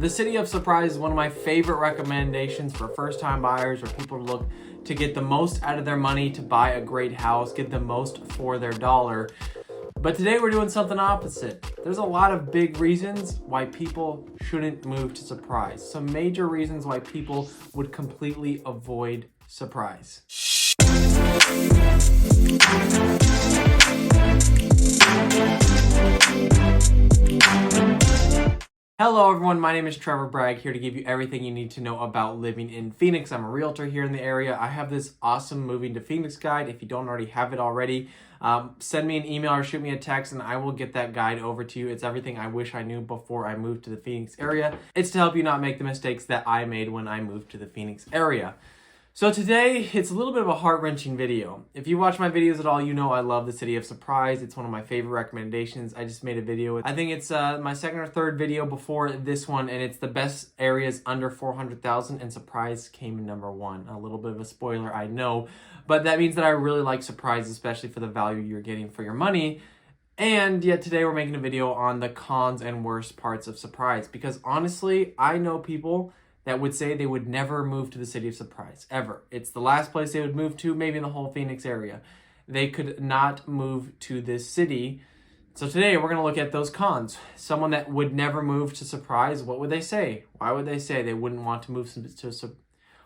The city of surprise is one of my favorite recommendations for first-time buyers or people to look to get the most out of their money to buy a great house, get the most for their dollar. But today we're doing something opposite. There's a lot of big reasons why people shouldn't move to surprise. Some major reasons why people would completely avoid surprise. Hello everyone, my name is Trevor Bragg, here to give you everything you need to know about living in Phoenix. I'm a realtor here in the area. I have this awesome Moving to Phoenix guide. If you don't already have it already, send me an email or shoot me a text and I will get that guide over to you. It's everything I wish I knew before I moved to the Phoenix area. It's to help you not make the mistakes that I made when I moved to the Phoenix area. So today, it's a little bit of a heart-wrenching video. If you watch my videos at all, you know I love the city of surprise. It's one of my favorite recommendations. I just made a video. I think it's my second or third video before this one, and it's the best areas under 400,000, and surprise came in number one. A little bit of a spoiler, I know, but that means that I really like surprise, especially for the value you're getting for your money. And yet today we're making a video on the cons and worst parts of surprise, because honestly, I know people that would say they would never move to the city of surprise, ever. It's the last place they would move to, maybe in the whole Phoenix area. They could not move to this city. So today we're gonna look at those cons. Someone that would never move to surprise, what would they say? Why would they say they wouldn't want to move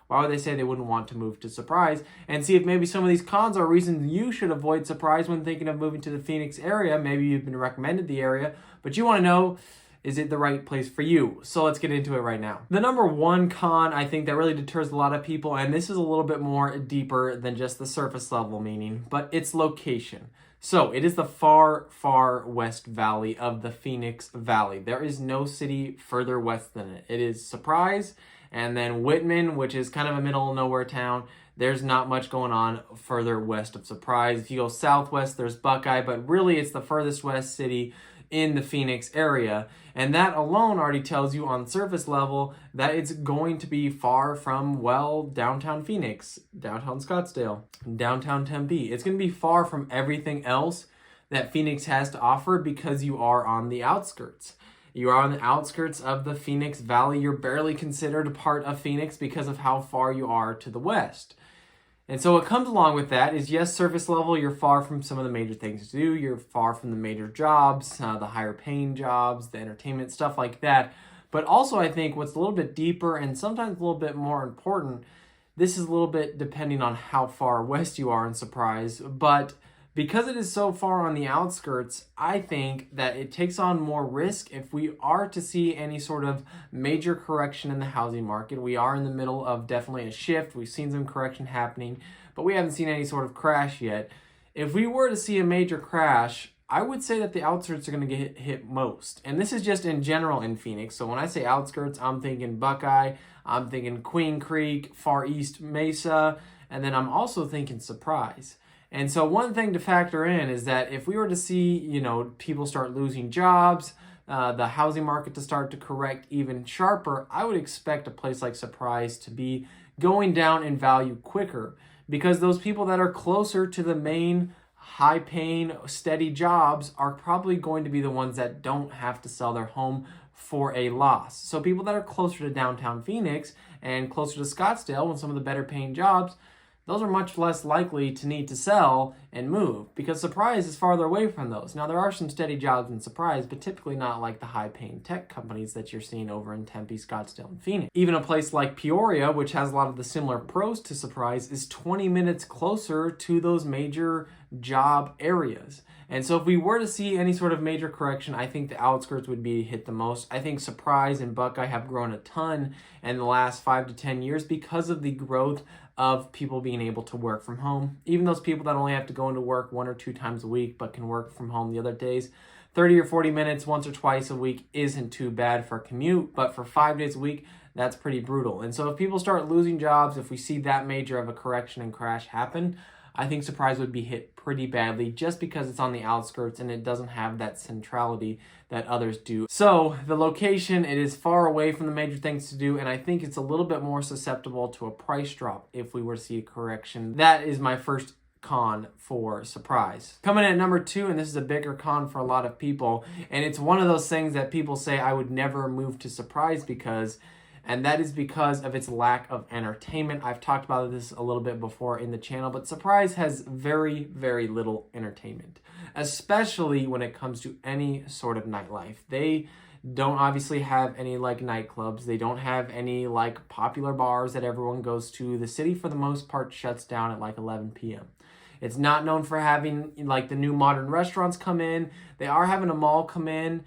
Why would they say they wouldn't want to move to surprise? And see if maybe some of these cons are reasons you should avoid surprise when thinking of moving to the Phoenix area. Maybe you've been recommended the area, but you wanna know, is it the right place for you? So let's get into it right now. The number one con I think that really deters a lot of people, and this is a little bit more deeper than just the surface level meaning, but it's location. So it is the far, far west valley of the Phoenix Valley. There is no city further west than it. It is Surprise, and then Whitman, which is kind of a middle of nowhere town. There's not much going on further west of Surprise. If you go southwest, there's Buckeye, but really it's the furthest west city in the Phoenix area. And that alone already tells you on surface level that it's going to be far from, well, downtown Phoenix, downtown Scottsdale, downtown Tempe. It's going to be far from everything else that Phoenix has to offer because you are on the outskirts. You are on the outskirts of the Phoenix Valley. You're barely considered a part of Phoenix because of how far you are to the west. And so what comes along with that is, yes, surface level, you're far from some of the major things to do. You're far from the major jobs, the higher paying jobs, the entertainment, stuff like that. But also I think what's a little bit deeper and sometimes a little bit more important, this is a little bit depending on how far west you are in Surprise, but because it is so far on the outskirts, I think that it takes on more risk if we are to see any sort of major correction in the housing market. We are in the middle of definitely a shift. We've seen some correction happening, but we haven't seen any sort of crash yet. If we were to see a major crash, I would say that the outskirts are going to get hit most. And this is just in general in Phoenix. So when I say outskirts, I'm thinking Buckeye, I'm thinking Queen Creek, Far East Mesa, and then I'm also thinking Surprise. And so one thing to factor in is that if we were to see, people start losing jobs, the housing market to start to correct even sharper, I would expect a place like Surprise to be going down in value quicker, because those people that are closer to the main high-paying, steady jobs are probably going to be the ones that don't have to sell their home for a loss. So people that are closer to downtown Phoenix and closer to Scottsdale with some of the better paying jobs, those are much less likely to need to sell and move because Surprise is farther away from those. Now, there are some steady jobs in Surprise, but typically not like the high-paying tech companies that you're seeing over in Tempe, Scottsdale, and Phoenix. Even a place like Peoria, which has a lot of the similar pros to Surprise, is 20 minutes closer to those major job areas. And so if we were to see any sort of major correction, I think the outskirts would be hit the most. I think Surprise and Buckeye have grown a ton in the last 5 to 10 years because of the growth of people being able to work from home. Even those people that only have to go into work 1 or 2 times a week but can work from home the other days, 30 or 40 minutes once or twice a week isn't too bad for a commute, but for 5 days a week, that's pretty brutal. And so if people start losing jobs, if we see that major of a correction and crash happen, I think Surprise would be hit pretty badly just because it's on the outskirts and it doesn't have that centrality that others do. So the location, it is far away from the major things to do, and I think it's a little bit more susceptible to a price drop if we were to see a correction. That is my first con for Surprise. Coming in at number 2, and this is a bigger con for a lot of people, and it's one of those things that people say I would never move to Surprise because, and that is because of its lack of entertainment. I've talked about this a little bit before in the channel, but Surprise has very, very little entertainment, especially when it comes to any sort of nightlife. They don't obviously have any like nightclubs. They don't have any like popular bars that everyone goes to. The city for the most part shuts down at like 11 p.m. It's not known for having like the new modern restaurants come in. They are having a mall come in,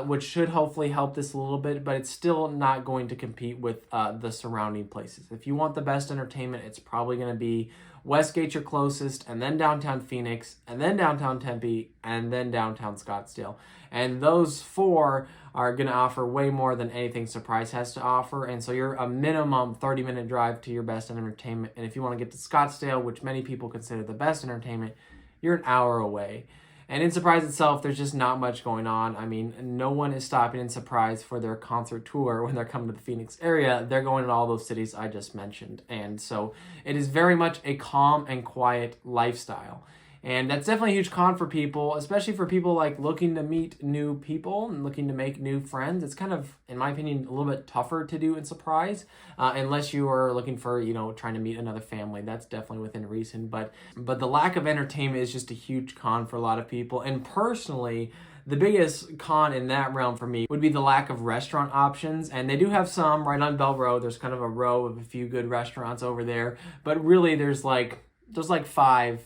which should hopefully help this a little bit, but it's still not going to compete with the surrounding places. If you want the best entertainment, it's probably going to be Westgate, your closest, and then downtown Phoenix, and then downtown Tempe, and then downtown Scottsdale. And those 4 are going to offer way more than anything Surprise has to offer. And so you're a minimum 30-minute drive to your best entertainment. And if you want to get to Scottsdale, which many people consider the best entertainment, you're an hour away. And in Surprise itself, there's just not much going on. I mean, no one is stopping in Surprise for their concert tour when they're coming to the Phoenix area. They're going to all those cities I just mentioned. And so it is very much a calm and quiet lifestyle. And that's definitely a huge con for people, especially for people like looking to meet new people and looking to make new friends. It's kind of, in my opinion, a little bit tougher to do in Surprise, unless you are looking for, trying to meet another family. That's definitely within reason. But the lack of entertainment is just a huge con for a lot of people. And personally, the biggest con in that realm for me would be the lack of restaurant options. And they do have some right on Bell Road. There's kind of a row of a few good restaurants over there. But really, there's like 5,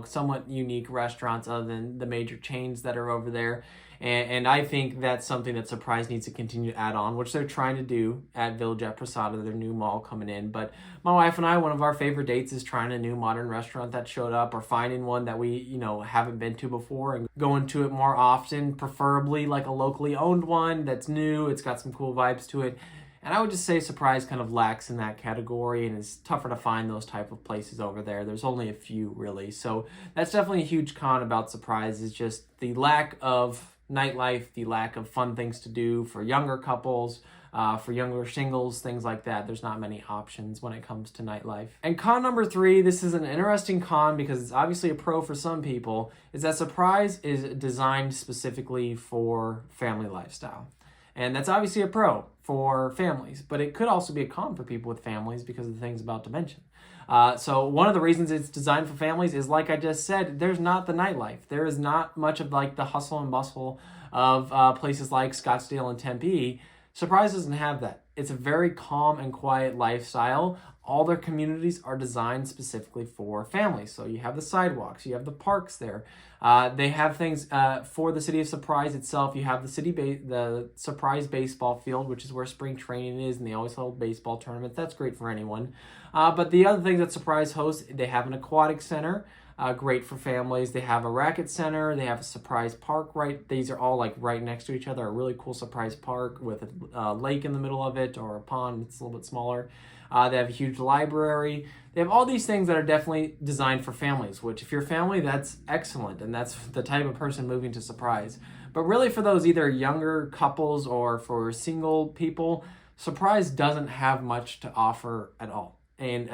somewhat unique restaurants other than the major chains that are over there. And I think that's something that Surprise needs to continue to add on, which they're trying to do at Village at Prasada, their new mall coming in. But my wife and I, one of our favorite dates is trying a new modern restaurant that showed up, or finding one that we, haven't been to before and going to it more often, preferably like a locally owned one that's new. It's got some cool vibes to it. And I would just say Surprise kind of lacks in that category, and it's tougher to find those type of places over there. There's only a few, really. So that's definitely a huge con about Surprise, is just the lack of nightlife, the lack of fun things to do for younger couples, for younger singles, things like that. There's not many options when it comes to nightlife. And con number 3, this is an interesting con because it's obviously a pro for some people, is that Surprise is designed specifically for family lifestyle. And that's obviously a pro for families, but it could also be a con for people with families because of the things about to mention. So one of the reasons it's designed for families is, like I just said, there's not the nightlife. There is not much of like the hustle and bustle of places like Scottsdale and Tempe. Surprise doesn't have that. It's a very calm and quiet lifestyle. All their communities are designed specifically for families. So you have the sidewalks, you have the parks there. They have things for the city of Surprise itself. You have the Surprise baseball field, which is where spring training is, and they always hold baseball tournaments. That's great for anyone. But the other things that Surprise hosts, they have an aquatic center, great for families. They have a racket center. They have a Surprise park. Right, these are all like right next to each other. A really cool Surprise park with a lake in the middle of it, or a pond. It's a little bit smaller. They have a huge library. They have all these things that are definitely designed for families, which if you're a family, that's excellent. And that's the type of person moving to Surprise. But really for those either younger couples or for single people, Surprise doesn't have much to offer at all. And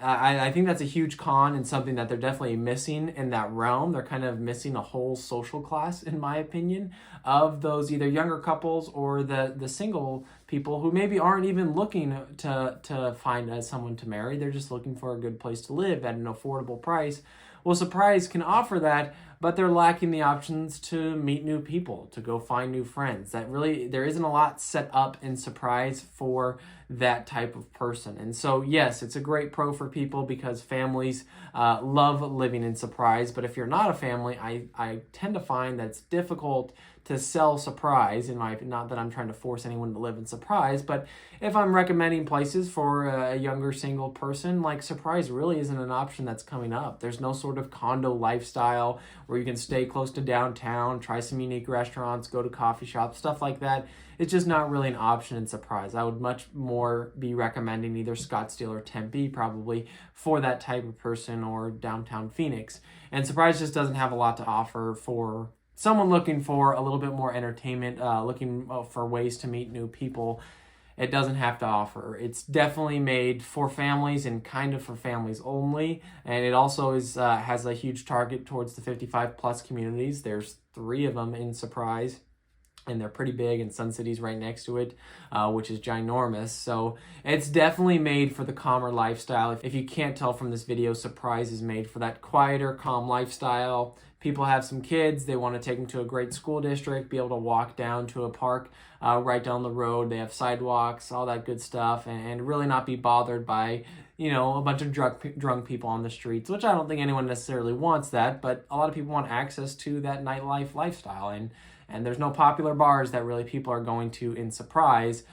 I think that's a huge con and something that they're definitely missing in that realm. They're kind of missing a whole social class, in my opinion, of those either younger couples or the single people who maybe aren't even looking to find someone to marry. They're just looking for a good place to live at an affordable price. Well, Surprise can offer that, but they're lacking the options to meet new people, to go find new friends. There isn't a lot set up in Surprise for that type of person. And so, yes, it's a great pro for people because families love living in Surprise. But if you're not a family, I tend to find that it's difficult to sell Surprise, not that I'm trying to force anyone to live in Surprise, but if I'm recommending places for a younger single person, like Surprise really isn't an option that's coming up. There's no sort of condo lifestyle where you can stay close to downtown, try some unique restaurants, go to coffee shops, stuff like that. It's just not really an option in Surprise. I would much more be recommending either Scottsdale or Tempe probably for that type of person, or downtown Phoenix. And Surprise just doesn't have a lot to offer for someone looking for a little bit more entertainment, looking for ways to meet new people. it doesn't have to offer. It's definitely made for families and kind of for families only. And it also has a huge target towards the 55 plus communities. There's 3 of them in Surprise, and they're pretty big, and Sun City's right next to it, which is ginormous. So it's definitely made for the calmer lifestyle. If you can't tell from this video, Surprise is made for that quieter, calm lifestyle. People have some kids, they want to take them to a great school district, be able to walk down to a park right down the road. They have sidewalks, all that good stuff, and really not be bothered by, you know, a bunch of drunk people on the streets, which I don't think anyone necessarily wants that, but a lot of people want access to that nightlife lifestyle. And there's no popular bars that really people are going to in Surprise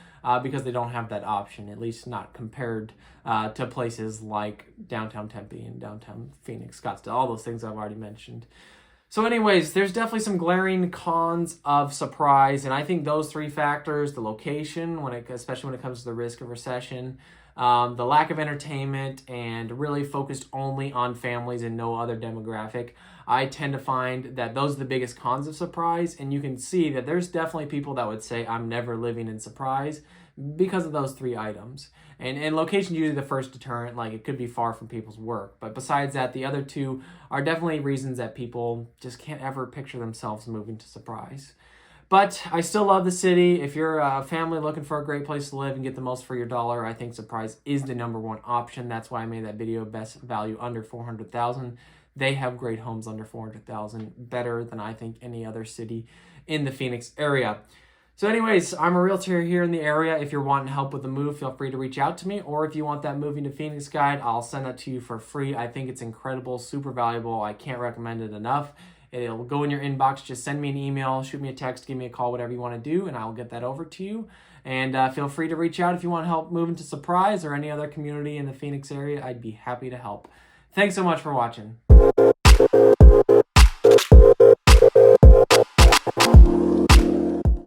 because they don't have that option, at least not compared to places like downtown Tempe and downtown Phoenix, Scottsdale, all those things I've already mentioned. So anyways, there's definitely some glaring cons of Surprise, and I think those 3 factors, the location, especially when it comes to the risk of recession, the lack of entertainment, and really focused only on families and no other demographic, I tend to find that those are the biggest cons of Surprise, and you can see that there's definitely people that would say, I'm never living in Surprise because of those 3 items. And location is usually the first deterrent, like it could be far from people's work. But besides that, the other 2 are definitely reasons that people just can't ever picture themselves moving to Surprise. But I still love the city. If you're a family looking for a great place to live and get the most for your dollar, I think Surprise is the #1 option. That's why I made that video, best value under $400,000. They have great homes under $400,000, better than I think any other city in the Phoenix area. So anyways, I'm a realtor here in the area. If you're wanting help with the move, feel free to reach out to me. Or if you want that moving to Phoenix guide, I'll send that to you for free. I think it's incredible, super valuable. I can't recommend it enough. It'll go in your inbox. Just send me an email, shoot me a text, give me a call, whatever you want to do, and I'll get that over to you. And feel free to reach out if you want help moving to Surprise or any other community in the Phoenix area. I'd be happy to help. Thanks so much for watching.